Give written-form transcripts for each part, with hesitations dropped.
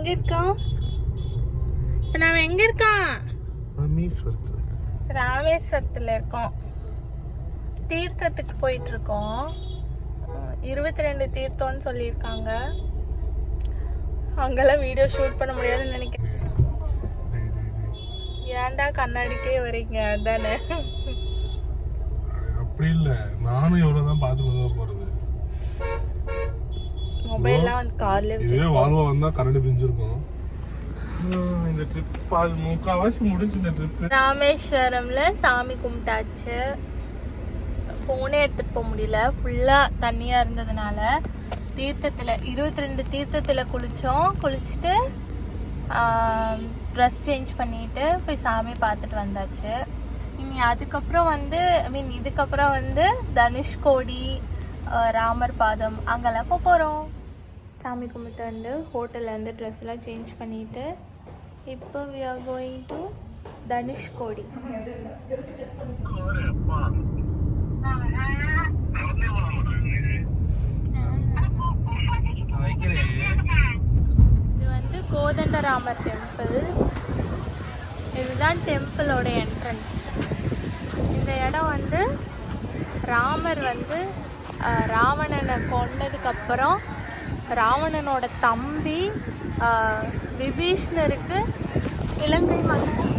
எங்க இருக்கோம்? இப்போ நாம எங்க இருக்கோம்? ராமேஸ்வரத்துல இருக்கோம். தீர்த்தத்துக்கு போயிட்டு இருக்கோம். 22 தீர்த்தம்னு சொல்லியிருக்காங்க. அங்கெல்லாம் வீடியோ ஷூட் பண்ண முடியாதுன்னு நினைக்கிறேன். ஏன்டா கண்ணாடிக்கே வரீங்க? அதானே. அப்படி இல்ல, நானும் எவ்வளவுதான் பார்த்து போறது. மொபைல்லாம் வந்து கார்ல இதுவே வால்வோ வந்தா கரண்ட் பிஞ்சிருக்கும். இந்த ட்ரிப் முக்காவாசி முடிஞ்சு. இந்த ட்ரிப் ராமேஸ்வரம்ல சாமி கும்பிட்டாச்சு. ஃபோனே எடுத்துட்டு போக முடியல, ஃபுல்லா தண்ணியா இருந்ததுனால. தீர்த்தத்துல 22 தீர்த்தத்துல குளிச்சுட்டு ட்ரெஸ் சேஞ்ச் பண்ணிட்டு போய் சாமி பார்த்துட்டு வந்தாச்சு. இனி அதுக்கப்புறம் வந்து இதுக்கப்புறம் வந்து தனுஷ்கோடி, ராமர் பாதம் அங்கெல்லாம் போகிறோம். சாமி கும்பிட்டு வந்து ஹோட்டலில் வந்து ட்ரெஸ்லாம் சேஞ்ச் பண்ணிட்டு இப்போ we are going to Dhanushkodi. இது வந்து கோதண்டராமர் டெம்பிள். இதுதான் டெம்பிளோட என்ட்ரன்ஸ். இந்த இடம் வந்து ராமர் வந்து ராவணனை கொன்னதுக்கப்புறம் ராவணனோட தம்பி விபீஷ்ணருக்கு இலங்கை மன்னன்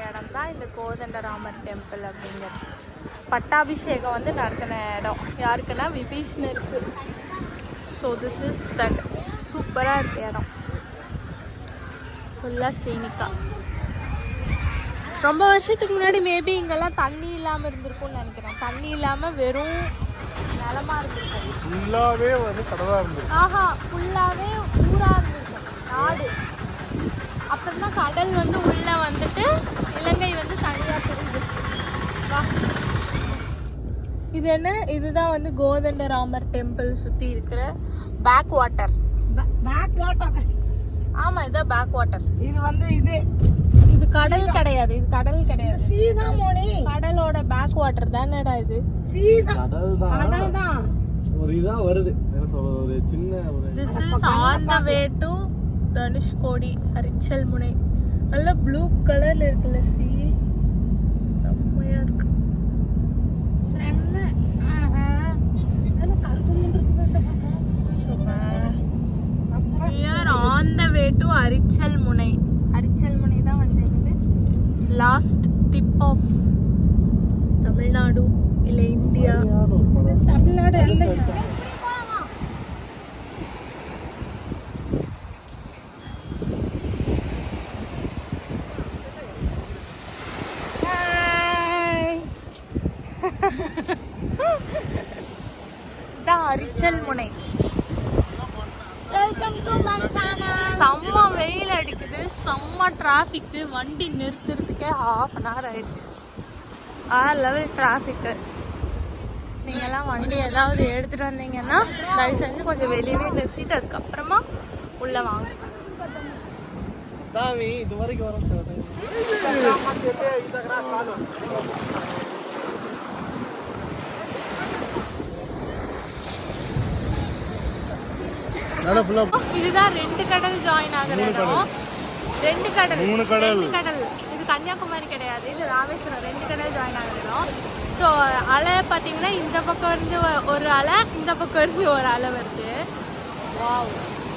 இடம் தான் இந்த கோதண்டராமர் டெம்பிள் அப்படிங்கிறது. பட்டாபிஷேகம் வந்து நடத்தின இடம் யாருக்குன்னா விபீஷ்ணருக்கு. So this is that. சூப்பராக இருக்கு இடம், ஃபுல்லாக சீனிக்கா. ரொம்ப வருஷத்துக்கு முன்னாடி மேபி இங்கெல்லாம் தண்ணி இல்லாமல் இருந்திருக்கும்னு நினைக்கிறேன். தண்ணி இல்லாமல் வெறும் நிலமா இருந்திருக்கும். ஃபுல்லாவே வந்து கடலா இருந்திருக்கும். ஆஹா, ஃபுல்லாவே ஊரா இருந்திருக்கும், நாடு. அப்புறம் தான் கடல் வந்து உள்ள வந்துட்டு இலங்கை வந்து தனியா பிரிஞ்சு. இது என்ன? இதுதான் வந்து கோதண்டராமர் டெம்பிள் சுத்தி இருக்கிற பேக் வாட்டர். ஆமா, இதான் பேக் வாட்டர். இது வந்து இது கடல் கிடையாது. இது கடல் கிடையாது. சீதாமோனி கடலோட பேக் வாட்டர் தானேடா இது. கடல் தான். ஒரு இதா வருது. என்ன சொல்ற, ஒரு சின்ன ஒரு This is on the way to Dhanushkodi, Arichal முனை. நல்ல ப்ளூ கலர்ல இருக்குல்ல சி. செம்மையா இருக்கு. செம்ம. ஆஹா. அது கருப்பு முண்டிருக்கு. We are on the way to Arichal முனை. அரிச்சல் முனை தான் வந்து லாஸ்ட் டிப் ஆஃப் தமிழ்நாடு இல்ல இந்தியா. தமிழ்நாடு இல்ல. அரிச்சல் முனை. செம்ம வெயில் அடிக்குது, செம்ம டிராஃபிக்கு. வண்டி நிறுத்துறதுக்கே ½ ஆயிடுச்சு. லெவல் டிராஃபிக்கு. நீங்கள்லாம் வண்டி ஏதாவது எடுத்துகிட்டு வந்தீங்கன்னா தயவு செஞ்சு கொஞ்சம் வெளியவே நிறுத்திட்டு அதுக்கப்புறமா உள்ளே வாங்க. இது வரைக்கும் வரும் சார். இதுதான் 2 கடல் ஜாயின் ஆகுற இடம். 2 கடல் 3 கடல். இது கன்னியாகுமரி கிடையாது, இது ராமேஸ்வரம். 2 கடல் ஜாயின் ஆகுற இடம். ஸோ அலை பார்த்தீங்கன்னா இந்த பக்கம் இருந்து ஒரு அலை, இந்த பக்கம் இருந்து ஒரு அலை வருது. வாவ்,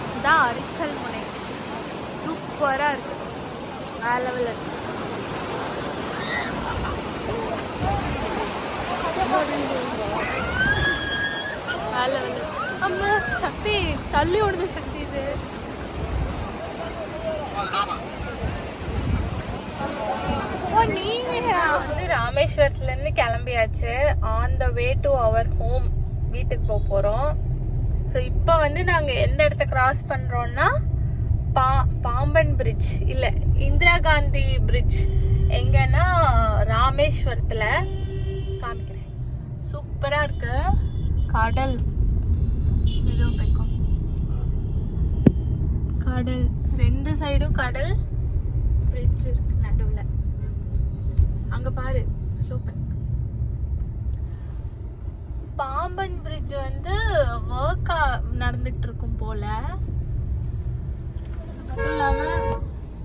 இதுதான் அரிச்சல் முனை. சூப்பராக இருக்கு, வேற லெவலில் இருக்கு. வேற லெவலில். அம்மா சக்தி, தள்ளி ஓடுது சக்தி. இது நீங்க வந்து ராமேஸ்வரத்துல இருந்து கிளம்பியாச்சு. On the way to our home, வீட்டுக்கு போக போறோம். ஸோ இப்போ வந்து நாங்க எந்த இடத்த கிராஸ் பண்றோம்னா பாம்பன் பிரிட்ஜ் இல்ல இந்திரா காந்தி பிரிட்ஜ். எங்கன்னா ராமேஸ்வரத்துல காமிக்கிறேன். சூப்பரா இருக்கு. கடல், கடல் 2 சைடும் கடல். பிரிட்ஜ் இருக்கு நடுவுல. அங்க பாரு, ஸ்லோ பண்ணு. பாம்பன் பிரிட்ஜ் வந்து ஒர்க் நடந்துட்டு இருக்கும் போல. அது மட்டும் இல்லாம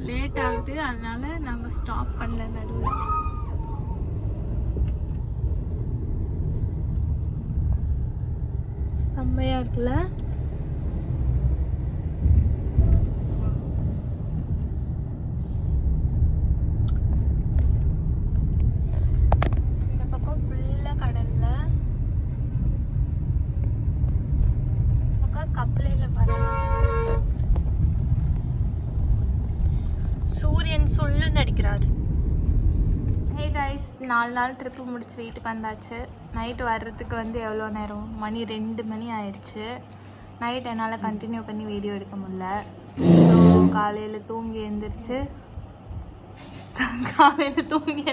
லேட் ஆகுது, அதனால நாங்க ஸ்டாப் பண்ணல நடுவில். செம்மையா இருக்குல்ல. இந்த பக்கம் ஃபுல்லா கடல்ல, இந்த பக்கம் கப்பலையில பாருங்க சூரியன் சொல்லுன்னு அடிக்கிறாரு. ஹே கைஸ், 4 நாள் ட்ரிப்பு முடிச்சு வீட்டுக்கு வந்தாச்சு. நைட்டு வர்றதுக்கு வந்து எவ்வளோ நேரம், மணி 2 மணி ஆயிடுச்சு. நைட் என்னால் கண்டினியூ பண்ணி வீடியோ எடுக்க முடியல. ஸோ காலையில் தூங்கி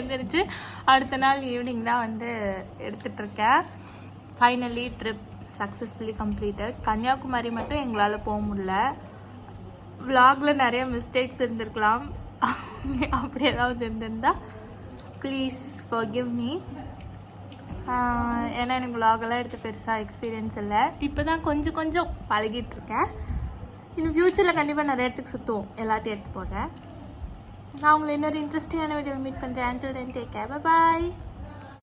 எழுந்திரிச்சு அடுத்த நாள் ஈவினிங் தான் வந்து எடுத்துட்ருக்கேன். Finally trip successfully completed. Kanyakumari மட்டும் எங்களால் போக முடியல. விலாகில் நிறைய மிஸ்டேக்ஸ் இருந்திருக்கலாம். அப்படி ஏதாவது இருந்திருந்தா ப்ளீஸ் ஃபர்கிவ் மீ. ஏன்னா எனக்கு விலாகெல்லாம் எடுத்து பெருசாக எக்ஸ்பீரியன்ஸ் இல்லை. இப்போ தான் கொஞ்சம் பழகிட்டுருக்கேன். இன்னும் ஃப்யூச்சரில் கண்டிப்பாக நிறைய இடத்துக்கு சுற்றுவோம், எல்லாத்தையும் எடுத்து போடுறேன். நான் உங்களை இன்னொரு இன்ட்ரெஸ்டிங்கான வீடியோவில் மீட் பண்ணுறேன். until then take care, bye bye.